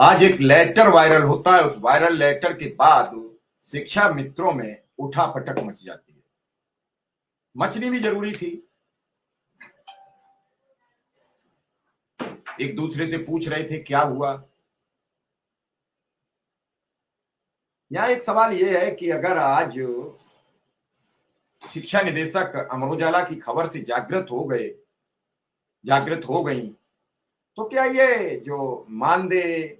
आज एक letter viral होता है। उस वायरल लेटर के बाद शिक्षा मित्रों में उठापटक मच जाती है। मचनी भी जरूरी थी। एक दूसरे से पूछ रहे थे क्या हुआ। यहां एक सवाल यह है कि अगर आज शिक्षा निदेशक अमर उजाला की खबर से जागृत हो गई, तो क्या ये जो मानदेय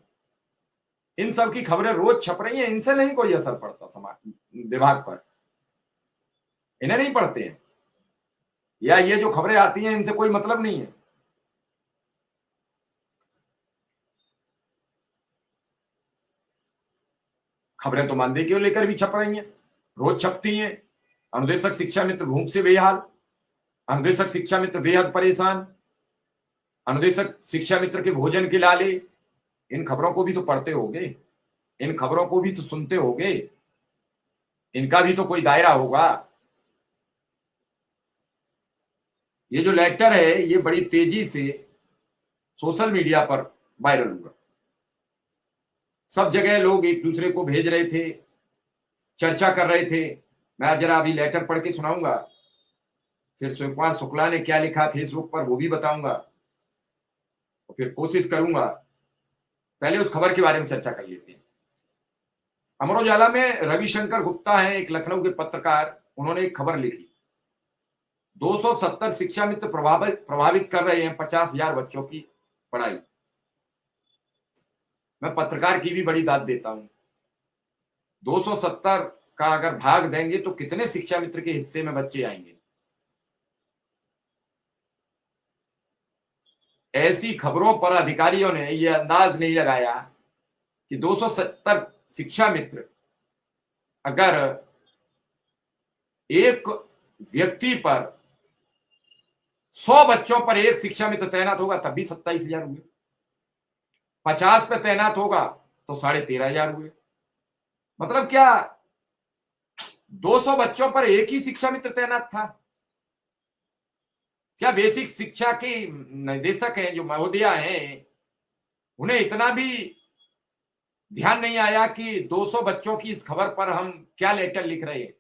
इन सब की खबरें रोज छप रही हैं, इनसे नहीं कोई असर पड़ता समाज विभाग पर? इन्हें नहीं पढ़ते हैं, या ये जो खबरें आती हैं इनसे कोई मतलब नहीं है? खबरें तो मानदेय को लेकर भी छप रही हैं, रोज छपती हैं। अनुदेशक शिक्षा मित्र भूख से बेहाल, अनुदेशक शिक्षा मित्र बेहद परेशान, अनुदेशक शिक्षा मित्र के भोजन के लाले। इन खबरों को भी तो पढ़ते होगे, इन खबरों को भी तो सुनते होगे, इनका भी तो कोई दायरा होगा। ये जो लेटर है ये बड़ी तेजी से सोशल मीडिया पर वायरल हुआ। सब जगह लोग एक दूसरे को भेज रहे थे, चर्चा कर रहे थे। मैं जरा अभी लेटर पढ़ के सुनाऊंगा, फिर शिवकुमार शुक्ला ने क्या लिखा फेसबुक पर वो भी बताऊंगा, और फिर कोशिश करूंगा। पहले उस खबर के बारे में चर्चा कर लेते हैं। अमर उजाला में रविशंकर गुप्ता है, एक लखनऊ के पत्रकार। उन्होंने एक खबर लिखी, 270 शिक्षा मित्र प्रभावित कर रहे हैं 50,000 बच्चों की पढ़ाई। मैं पत्रकार की भी बड़ी दाद देता हूं। 270 का अगर भाग देंगे तो कितने शिक्षा मित्र के हिस्से में बच्चे आएंगे? ऐसी खबरों पर अधिकारियों ने यह अंदाज नहीं लगाया कि 270 शिक्षा मित्र अगर एक व्यक्ति पर 100 बच्चों पर एक शिक्षा मित्र तैनात होगा तब भी 27,000 हुए, 50 पे तैनात होगा तो 13,500 हुए। मतलब क्या 200 बच्चों पर एक ही शिक्षा मित्र तैनात था? क्या बेसिक शिक्षा के निदेशक हैं जो महोदया हैं, उन्हें इतना भी ध्यान नहीं आया कि 200 बच्चों की इस खबर पर हम क्या लेटर लिख रहे हैं?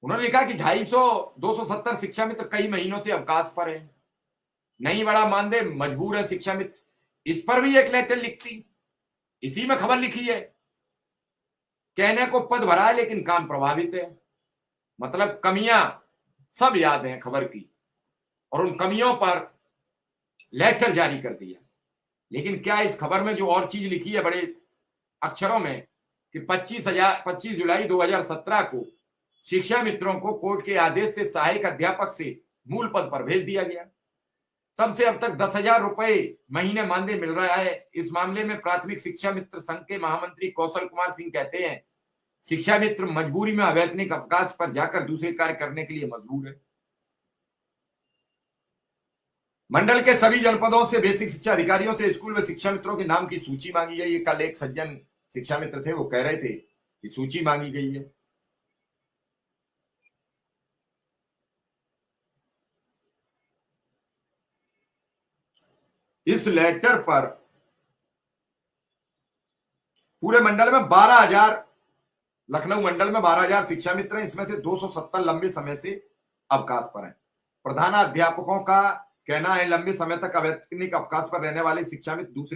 उन्होंने लिखा कि 270 शिक्षा मित्र कई महीनों से अवकाश पर है, नहीं बड़ा मानदेय, मजबूर है शिक्षा मित्र। इस पर भी एक लेटर लिखती, इसी में खबर लिखी है। कहने को पद भरा है लेकिन काम प्रभावित है। मतलब कमियां सब याद हैं खबर की, और उन कमियों पर लेटर जारी कर दिया। लेकिन क्या इस खबर में जो और चीज लिखी है बड़े अक्षरों में कि 25 जुलाई 2017 को शिक्षा मित्रों को कोर्ट के आदेश से सहायक अध्यापक से मूल पद पर भेज दिया गया। तब से अब तक 10,000 रुपए महीने मानदेय मिल रहा है। इस मामले में प्राथमिक शिक्षा मित्र संघ के महामंत्री कौशल कुमार सिंह कहते हैं, शिक्षा मित्र मजबूरी में अवैतनिक अवकाश पर जाकर दूसरे कार्य करने के लिए मजबूर है। मंडल के सभी जनपदों से बेसिक शिक्षा अधिकारियों से स्कूल में शिक्षा मित्रों के नाम की सूची मांगी गई है। कल एक सज्जन शिक्षा मित्र थे, वो कह रहे थे कि सूची मांगी गई है। इस लेटर पर पूरे मंडल में 12,000, लखनऊ मंडल में 12,000 शिक्षा मित्र हैं। इसमें से 270 लंबे समय से अवकाश पर हैं। प्रधानाध्यापकों का कहना है लंबे समय तक अवैतनिक अवकाश पर रहने वाले शिक्षा मित्र दूसरे